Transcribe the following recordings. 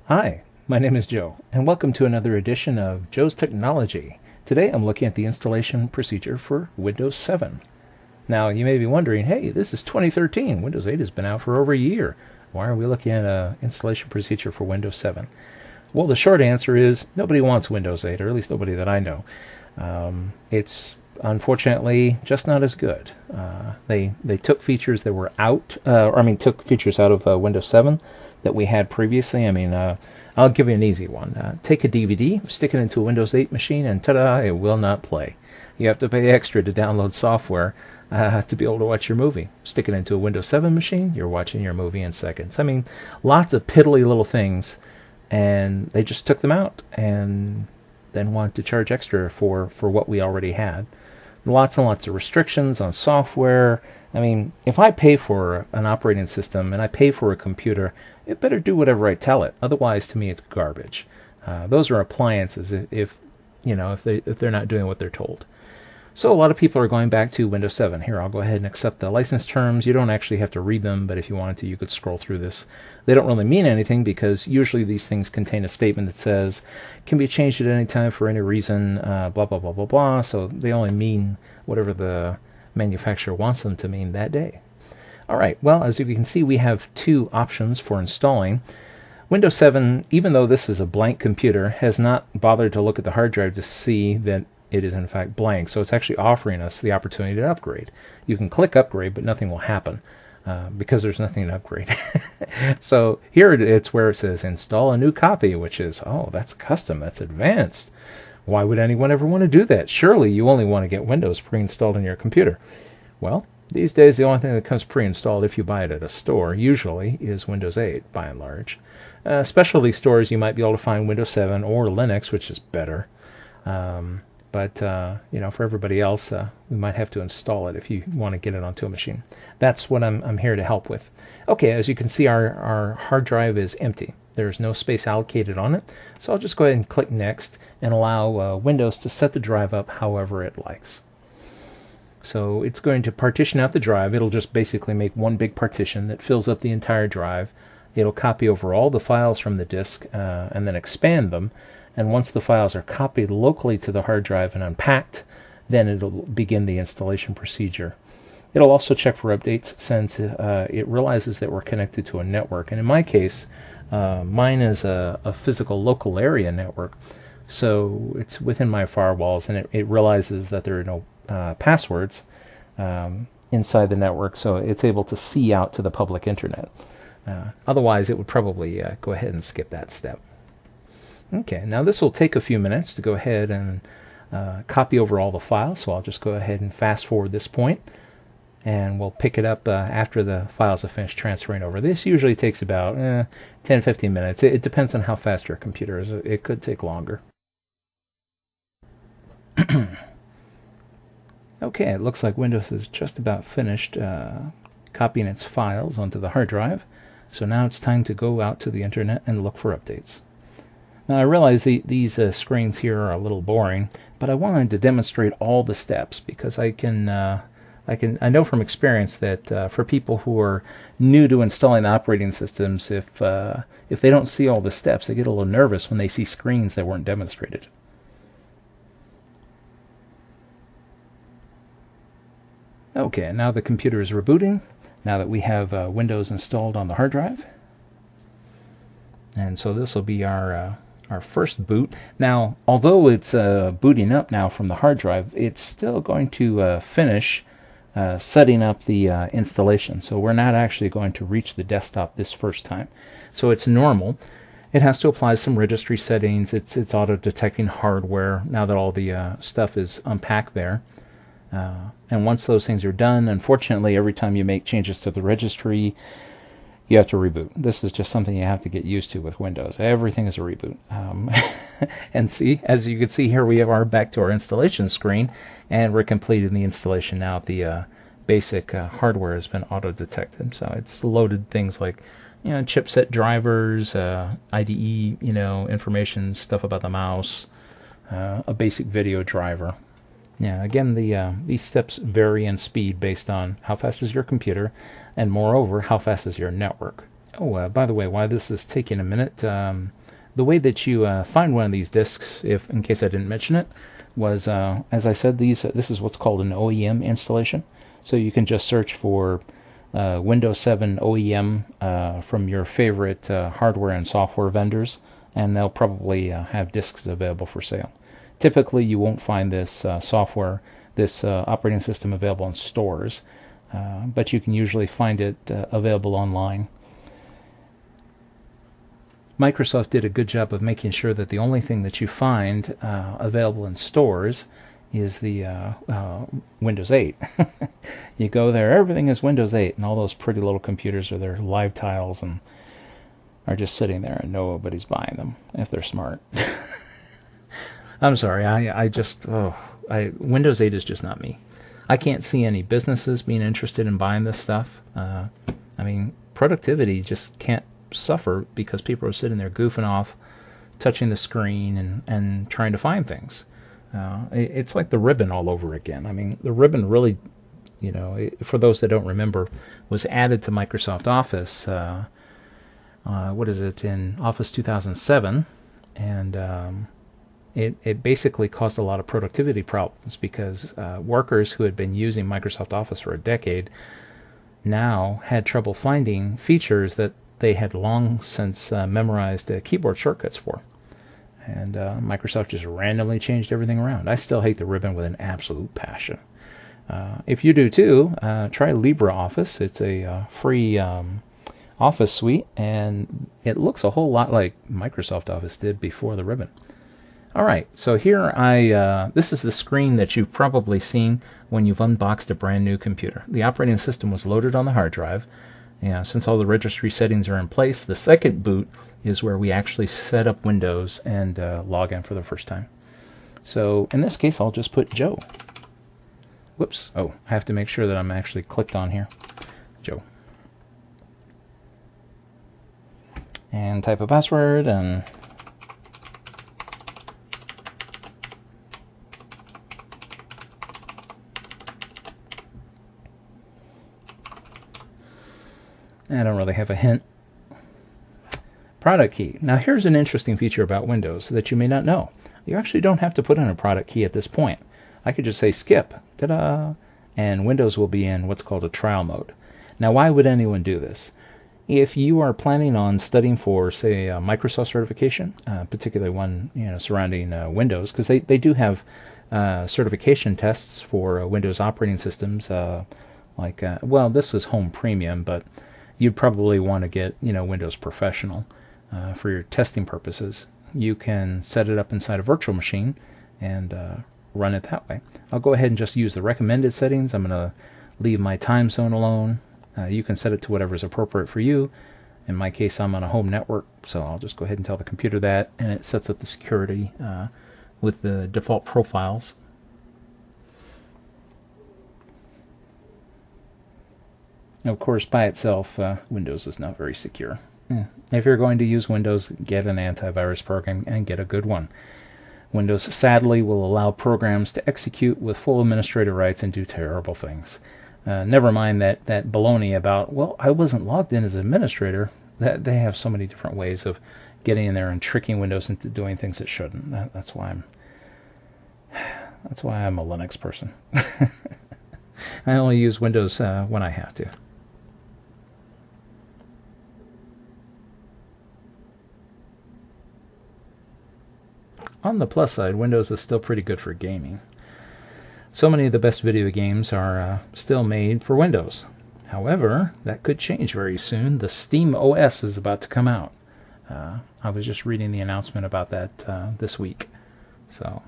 Hi, my name is Joe, and welcome to another edition of Joe's Technology. Today I'm looking at the installation procedure for Windows 7. Now, you may be wondering, hey, this is 2013. Windows 8 has been out for over a year. Why are we looking at an installation procedure for Windows 7? Well, the short answer is nobody wants Windows 8, or at least nobody that I know. It's unfortunately just not as good. They took features that were took features out of Windows 7 that we had previously. I'll give you an easy one. Take a DVD, stick it into a Windows 8 machine, and ta-da, it will not play. You have to pay extra to download software to be able to watch your movie. Stick it into a Windows 7 machine, you're watching your movie in seconds. Lots of piddly little things, and they just took them out and then wanted to charge extra for what we already had. Lots and lots of restrictions on software. If I pay for an operating system and I pay for a computer, it better do whatever I tell it. Otherwise, to me, it's garbage. Those are appliances if they're not doing what they're told. So a lot of people are going back to Windows 7. Here, I'll go ahead and accept the license terms. You don't actually have to read them, but if you wanted to, you could scroll through this. They don't really mean anything because usually these things contain a statement that says, can be changed at any time for any reason, blah, blah, blah, blah, blah. So they only mean whatever the manufacturer wants them to mean that day. All right, well, as you can see, we have two options for installing. Windows 7, even though this is a blank computer, has not bothered to look at the hard drive to see that it is in fact blank. So it's actually offering us the opportunity to upgrade. You can click upgrade, but nothing will happen because there's nothing to upgrade. So here it's where it says install a new copy, which is, oh, that's custom, that's advanced. Why would anyone ever want to do that? Surely you only want to get Windows pre-installed on your computer. Well, these days the only thing that comes pre-installed if you buy it at a store usually is Windows 8 by and large. Specialty stores you might be able to find Windows 7 or Linux, which is better. But for everybody else, we might have to install it if you want to get it onto a machine. That's what I'm here to help with. Okay, as you can see, our hard drive is empty. There's no space allocated on it. So I'll just go ahead and click Next and allow Windows to set the drive up however it likes. So it's going to partition out the drive. It'll just basically make one big partition that fills up the entire drive. It'll copy over all the files from the disk and then expand them. And once the files are copied locally to the hard drive and unpacked, then it'll begin the installation procedure. It'll also check for updates since it realizes that we're connected to a network. And in my case, mine is a physical local area network. So it's within my firewalls, and it realizes that there are no passwords inside the network, so it's able to see out to the public internet. Otherwise, it would probably go ahead and skip that step. Okay, now this will take a few minutes to go ahead and copy over all the files, so I'll just go ahead and fast forward this point, and we'll pick it up after the files have finished transferring over. This usually takes about 10-15 minutes. It depends on how fast your computer is. It could take longer. Okay, it looks like Windows is just about finished copying its files onto the hard drive, so now it's time to go out to the internet and look for updates. Now I realize these screens here are a little boring, but I wanted to demonstrate all the steps because I know from experience that for people who are new to installing operating systems, if they don't see all the steps, they get a little nervous when they see screens that weren't demonstrated. Okay, now the computer is rebooting, now that we have Windows installed on the hard drive. And so this will be our first boot. Now, although it's booting up now from the hard drive, it's still going to finish setting up the installation. So we're not actually going to reach the desktop this first time. So it's normal. It has to apply some registry settings. It's auto-detecting hardware now that all the stuff is unpacked there. And once those things are done, unfortunately, every time you make changes to the registry, you have to reboot. This is just something you have to get used to with Windows. Everything is a reboot. And see, as you can see here, we are back to our installation screen, and we're completing the installation now. The basic hardware has been auto-detected. So it's loaded things like chipset drivers, IDE, information, stuff about the mouse, a basic video driver. Yeah, again, these steps vary in speed based on how fast is your computer, and moreover, how fast is your network. Oh, by the way, while this is taking a minute, the way that you find one of these disks, if in case I didn't mention it, was as I said, this is what's called an OEM installation. So you can just search for Windows 7 OEM from your favorite hardware and software vendors, and they'll probably have disks available for sale. Typically, you won't find this this operating system available in stores, but you can usually find it available online. Microsoft did a good job of making sure that the only thing that you find available in stores is the Windows 8. You go there, everything is Windows 8, and all those pretty little computers are their live tiles and are just sitting there, and nobody's buying them if they're smart. I'm sorry, Windows 8 is just not me. I can't see any businesses being interested in buying this stuff. I mean, productivity just can't suffer because people are sitting there goofing off, touching the screen and trying to find things. It's like the ribbon all over again. I mean, the ribbon really, for those that don't remember, was added to Microsoft Office, in Office 2007, and it basically caused a lot of productivity problems because workers who had been using Microsoft Office for a decade now had trouble finding features that they had long since memorized keyboard shortcuts for. And Microsoft just randomly changed everything around. I still hate the ribbon with an absolute passion. If you do too, try LibreOffice. It's a free Office suite, and it looks a whole lot like Microsoft Office did before the ribbon. Alright, so here this is the screen that you've probably seen when you've unboxed a brand new computer. The operating system was loaded on the hard drive. Since all the registry settings are in place, the second boot is where we actually set up Windows and log in for the first time. So in this case, I'll just put Joe. Whoops. Oh, I have to make sure that I'm actually clicked on here. Joe. And type a password and I don't really have a hint. Product key. Now here's an interesting feature about Windows that you may not know. You actually don't have to put in a product key at this point. I could just say skip, ta-da, and Windows will be in what's called a trial mode. Now why would anyone do this? If you are planning on studying for, say, a Microsoft certification, particularly one surrounding Windows, because they do have certification tests for Windows operating systems, well, this is Home Premium, but you'd probably want to get Windows Professional for your testing purposes. You can set it up inside a virtual machine and run it that way. I'll go ahead and just use the recommended settings. I'm going to leave my time zone alone. You can set it to whatever is appropriate for you. In my case, I'm on a home network, so I'll just go ahead and tell the computer that, and it sets up the security with the default profiles. Of course, by itself, Windows is not very secure. If you're going to use Windows, get an antivirus program and get a good one. Windows sadly will allow programs to execute with full administrator rights and do terrible things. Never mind that baloney about, well, I wasn't logged in as an administrator. That they have so many different ways of getting in there and tricking Windows into doing things it shouldn't. That's why I'm a Linux person. I only use Windows when I have to. On the plus side, Windows is still pretty good for gaming. So many of the best video games are still made for Windows. However, that could change very soon. The Steam OS is about to come out. I was just reading the announcement about that this week. So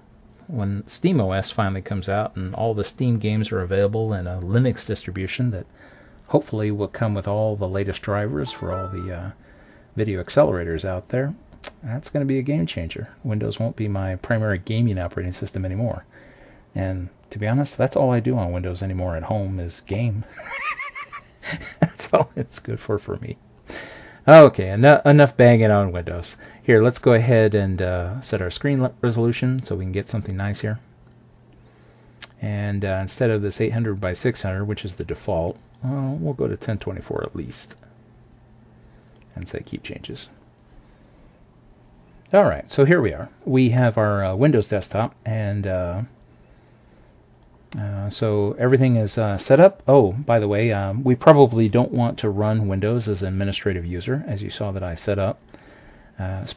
when Steam OS finally comes out and all the Steam games are available in a Linux distribution that hopefully will come with all the latest drivers for all the video accelerators out there, that's going to be a game changer. Windows won't be my primary gaming operating system anymore. And to be honest, that's all I do on Windows anymore at home is game. That's all it's good for me. Okay, enough banging on Windows. Here, let's go ahead and set our screen resolution so we can get something nice here. And instead of this 800 by 600, which is the default, we'll go to 1024 at least. and say Keep Changes. All right, so here we are. We have our Windows desktop, and so everything is set up. Oh, by the way, we probably don't want to run Windows as an administrative user, as you saw that I set up,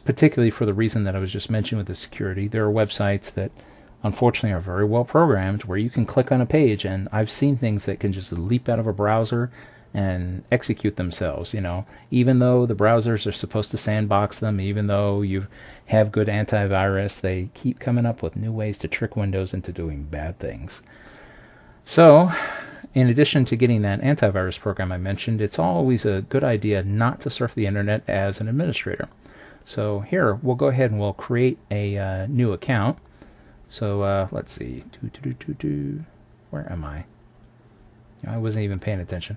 particularly for the reason that I was just mentioning with the security. There are websites that unfortunately are very well programmed where you can click on a page, and I've seen things that can just leap out of a browser and execute themselves, even though the browsers are supposed to sandbox them, even though you have good antivirus, they keep coming up with new ways to trick Windows into doing bad things. So, in addition to getting that antivirus program I mentioned, it's always a good idea not to surf the internet as an administrator. So here, we'll go ahead and we'll create a new account. So let's see, where am I? I wasn't even paying attention.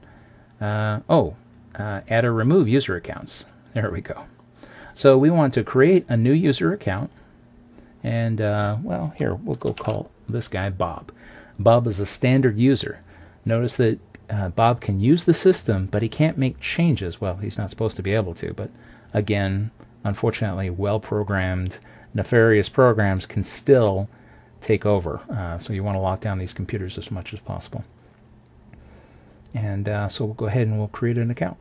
Add or remove user accounts. There we go. So we want to create a new user account, and well, here we'll go call this guy Bob. Bob is a standard user. Notice that Bob can use the system, but he can't make changes. Well, he's not supposed to be able to, but again, unfortunately, well-programmed, nefarious programs can still take over. So you want to lock down these computers as much as possible. And so we'll go ahead and we'll create an account.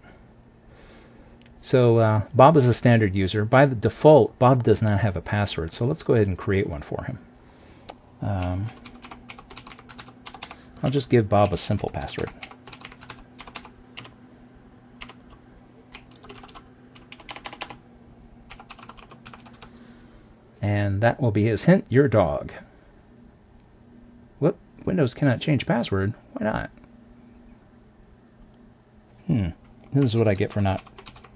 So Bob is a standard user. By the default, Bob does not have a password, so let's go ahead and create one for him. I'll just give Bob a simple password. And that will be his hint, your dog. Whoop, Windows cannot change password. Why not? This is what I get for not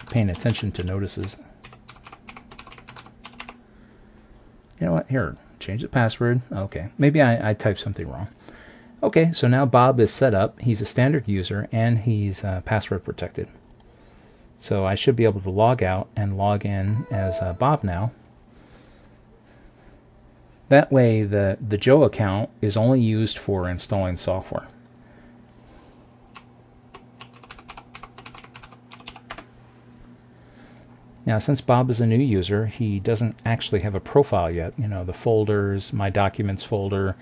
paying attention to notices. You know what? Here, change the password. Okay, maybe I typed something wrong. Okay, so now Bob is set up. He's a standard user, and he's password protected. So I should be able to log out and log in as Bob now. That way, the Joe account is only used for installing software. Now, since Bob is a new user, he doesn't actually have a profile yet. The folders, my documents folder,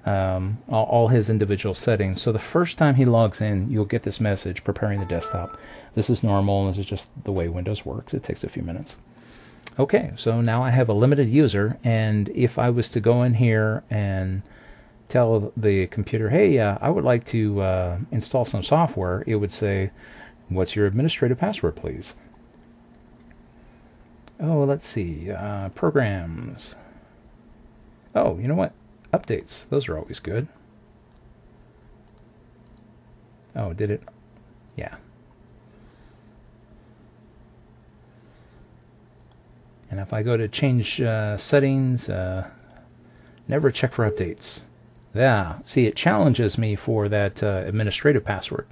all his individual settings. So the first time he logs in, you'll get this message, preparing the desktop. This is normal. This is just the way Windows works. It takes a few minutes. Okay, so now I have a limited user, and if I was to go in here and tell the computer, hey, I would like to install some software, it would say, what's your administrative password, please? Oh, let's see, programs. Oh, you know what? Updates. Those are always good. Oh, did it? Yeah. And if I go to change settings, never check for updates. Yeah, see, it challenges me for that administrative password.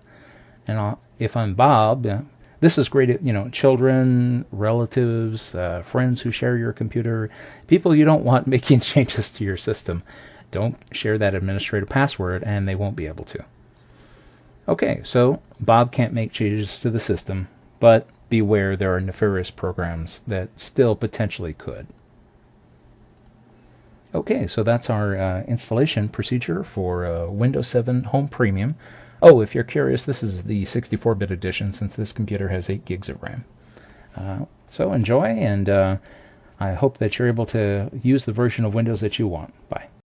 And if I'm Bob, this is great, children, relatives, friends who share your computer, people you don't want making changes to your system. Don't share that administrative password, and they won't be able to. Okay, so Bob can't make changes to the system, but beware, there are nefarious programs that still potentially could. Okay, so that's our installation procedure for Windows 7 Home Premium. Oh, if you're curious, this is the 64-bit edition, since this computer has 8 gigs of RAM. So enjoy, and I hope that you're able to use the version of Windows that you want. Bye.